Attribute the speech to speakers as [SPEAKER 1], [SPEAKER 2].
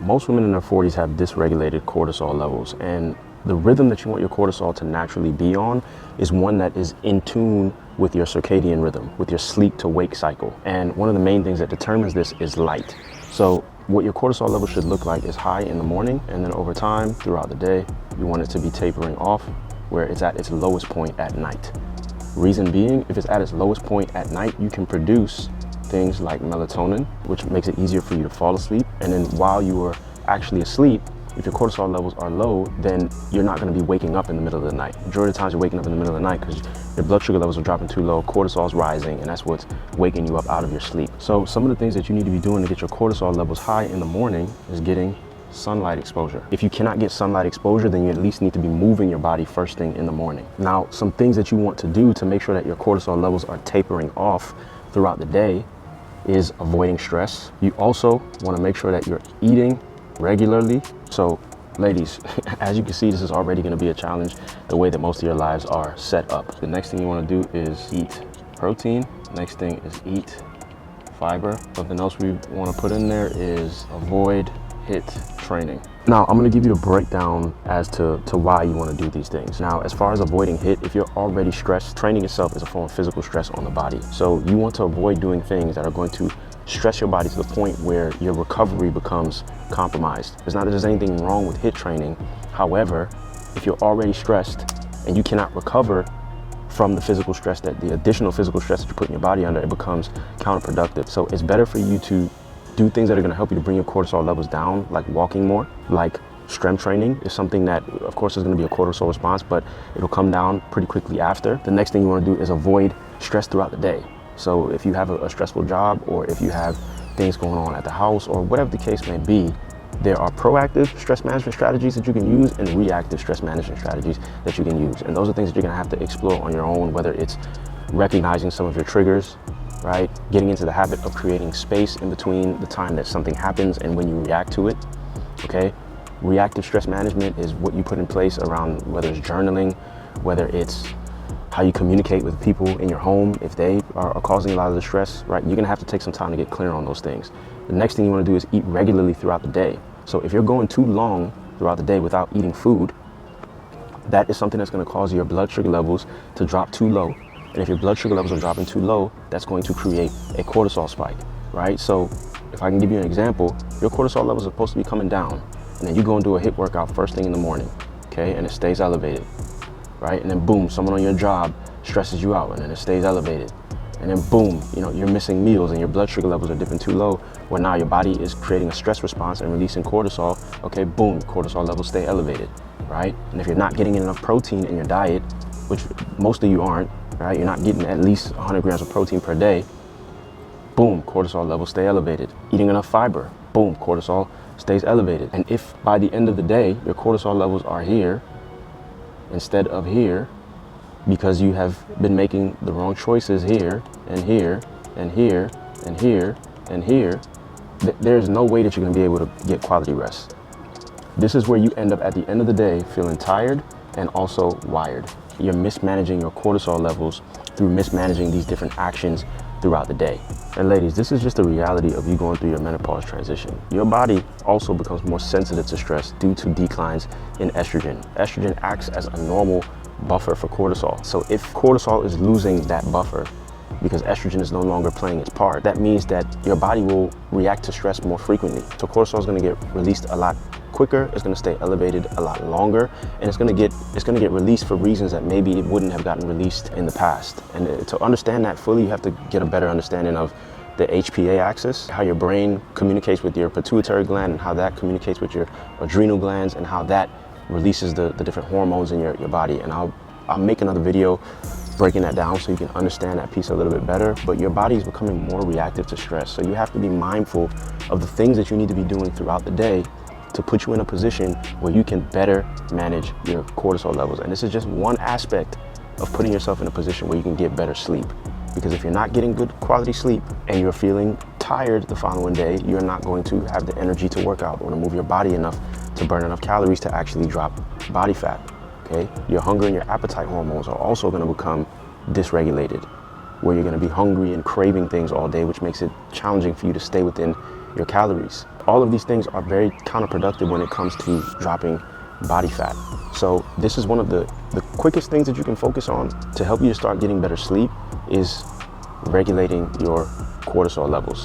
[SPEAKER 1] most women in their 40s have dysregulated cortisol levels, and the rhythm that you want your cortisol to naturally be on is one that is in tune with your circadian rhythm, with your sleep to wake cycle. And one of the main things that determines this is light. So what your cortisol level should look like is high in the morning, and then over time throughout the day, you want it to be tapering off where it's at its lowest point at night. Reason being, if it's at its lowest point at night, you can produce things like melatonin, which makes it easier for you to fall asleep. And then while you are actually asleep, if your cortisol levels are low, then you're not going to be waking up in the middle of the night. Majority of the times you're waking up in the middle of the night because your blood sugar levels are dropping too low, cortisol is rising, and that's what's waking you up out of your sleep. So some of the things that you need to be doing to get your cortisol levels high in the morning is getting sunlight exposure. If you cannot get sunlight exposure, then you at least need to be moving your body first thing in the morning. Now, some things that you want to do to make sure that your cortisol levels are tapering off throughout the day is avoiding stress. You also want to make sure that you're eating regularly. So ladies, as you can see, this is already going to be a challenge the way that most of your lives are set up. The next thing you want to do is eat protein. Next thing is eat fiber. Something else we want to put in there is avoid HIIT training. Now, I'm going to give you a breakdown as to why you want to do these things. Now, as far as avoiding HIIT, if you're already stressed, training itself is a form of physical stress on the body. So you want to avoid doing things that are going to stress your body to the point where your recovery becomes compromised. It's not that there's anything wrong with HIIT training. However, if you're already stressed and you cannot recover from the physical stress, that the additional physical stress that you're putting your body under, it becomes counterproductive. So it's better for you to do things that are going to help you to bring your cortisol levels down, like walking more, like strength training is something that, of course, is going to be a cortisol response, but it'll come down pretty quickly after. The next thing you want to do is avoid stress throughout the day. So if you have a stressful job, or if you have things going on at the house, or whatever the case may be, there are proactive stress management strategies that you can use and reactive stress management strategies that you can use. And those are things that you're going to have to explore on your own, whether it's recognizing some of your triggers, right? Getting into the habit of creating space in between the time that something happens and when you react to it, okay? Reactive stress management is what you put in place around, whether it's journaling, whether it's how you communicate with people in your home if they are causing a lot of the stress, right? You're gonna have to take some time to get clear on those things. The next thing you wanna do is eat regularly throughout the day. So if you're going too long throughout the day without eating food, that is something that's gonna cause your blood sugar levels to drop too low. And if your blood sugar levels are dropping too low, that's going to create a cortisol spike, right? So if I can give you an example, your cortisol levels are supposed to be coming down, and then you go and do a HIIT workout first thing in the morning, okay? And it stays elevated, right? And then boom, someone on your job stresses you out, and then it stays elevated. And then boom, you're missing meals and your blood sugar levels are dipping too low, where now your body is creating a stress response and releasing cortisol. Okay, boom, cortisol levels stay elevated, right? And if you're not getting enough protein in your diet, which most of you aren't, right? You're not getting at least 100 grams of protein per day, boom, cortisol levels stay elevated. Eating enough fiber, boom, cortisol stays elevated. And if by the end of the day, your cortisol levels are here instead of here, because you have been making the wrong choices here and here and here and here and here, there's no way that you're gonna be able to get quality rest. This is where you end up at the end of the day feeling tired and also wired. You're mismanaging your cortisol levels through mismanaging these different actions throughout the day. And ladies, this is just the reality of you going through your menopause transition. Your body also becomes more sensitive to stress due to declines in estrogen. Estrogen acts as a normal buffer for cortisol. So if cortisol is losing that buffer because estrogen is no longer playing its part, that means that your body will react to stress more frequently. So cortisol is going to get released a lot quicker, it's going to stay elevated a lot longer, and it's going to get released for reasons that maybe it wouldn't have gotten released in the past. And to understand that fully, you have to get a better understanding of the HPA axis, how your brain communicates with your pituitary gland, and how that communicates with your adrenal glands, and how that releases the different hormones in your body. And I'll make another video breaking that down so you can understand that piece a little bit better. But your body is becoming more reactive to stress, so you have to be mindful of the things that you need to be doing throughout the day to put you in a position where you can better manage your cortisol levels. And this is just one aspect of putting yourself in a position where you can get better sleep. Because if you're not getting good quality sleep and you're feeling tired the following day, you're not going to have the energy to work out or to move your body enough to burn enough calories to actually drop body fat, okay? Your hunger and your appetite hormones are also gonna become dysregulated, where you're gonna be hungry and craving things all day, which makes it challenging for you to stay within your calories. All of these things are very counterproductive when it comes to dropping body fat. So this is one of the quickest things that you can focus on to help you to start getting better sleep, is regulating your cortisol levels.